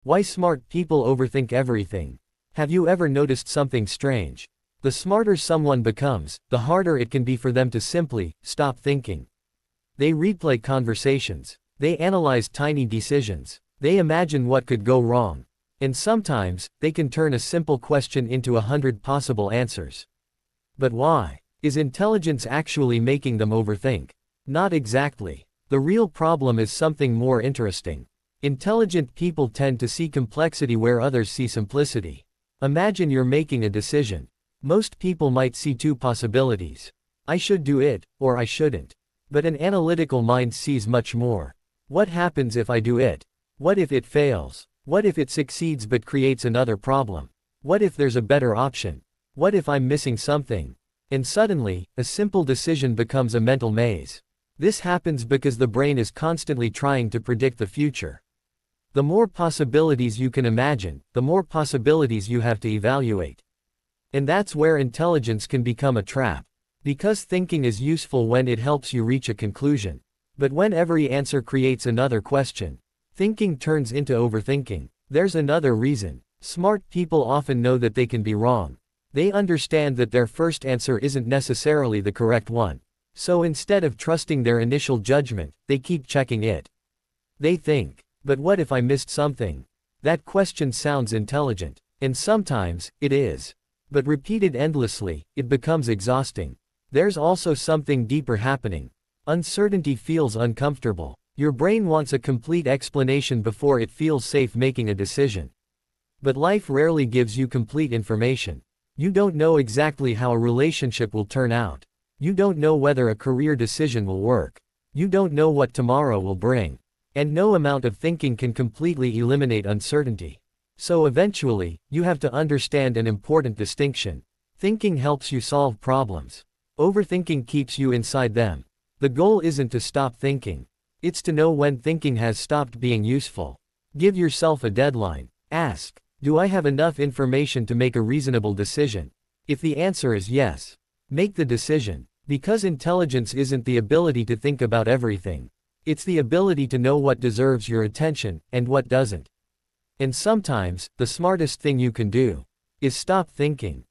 Why smart people overthink everything. Have you ever noticed something strange? The smarter someone becomes, the harder it can be for them to simply stop thinking. They replay conversations. They analyze tiny decisions. They imagine what could go wrong. And sometimes, they can turn a simple question into 100 possible answers. But why? Is intelligence actually making them overthink? Not exactly. The real problem is something more interesting. Intelligent people tend to see complexity where others see simplicity. Imagine you're making a decision. Most people might see two possibilities. I should do it, or I shouldn't. But an analytical mind sees much more. What happens if I do it? What if it fails? What if it succeeds but creates another problem? What if there's a better option? What if I'm missing something? And suddenly, a simple decision becomes a mental maze. This happens because the brain is constantly trying to predict the future. The more possibilities you can imagine, the more possibilities you have to evaluate. And that's where intelligence can become a trap. Because thinking is useful when it helps you reach a conclusion. But when every answer creates another question, thinking turns into overthinking. There's another reason. Smart people often know that they can be wrong. They understand that their first answer isn't necessarily the correct one. So instead of trusting their initial judgment, they keep checking it. They think, but what if I missed something? That question sounds intelligent. And sometimes, it is. But repeated endlessly, it becomes exhausting. There's also something deeper happening. Uncertainty feels uncomfortable. Your brain wants a complete explanation before it feels safe making a decision. But life rarely gives you complete information. You don't know exactly how a relationship will turn out. You don't know whether a career decision will work. You don't know what tomorrow will bring. And no amount of thinking can completely eliminate uncertainty. So eventually, you have to understand an important distinction. Thinking helps you solve problems. Overthinking keeps you inside them. The goal isn't to stop thinking. It's to know when thinking has stopped being useful. Give yourself a deadline. Ask, do I have enough information to make a reasonable decision? If the answer is yes, make the decision. Because intelligence isn't the ability to think about everything. It's the ability to know what deserves your attention, and what doesn't. And sometimes, the smartest thing you can do is stop thinking.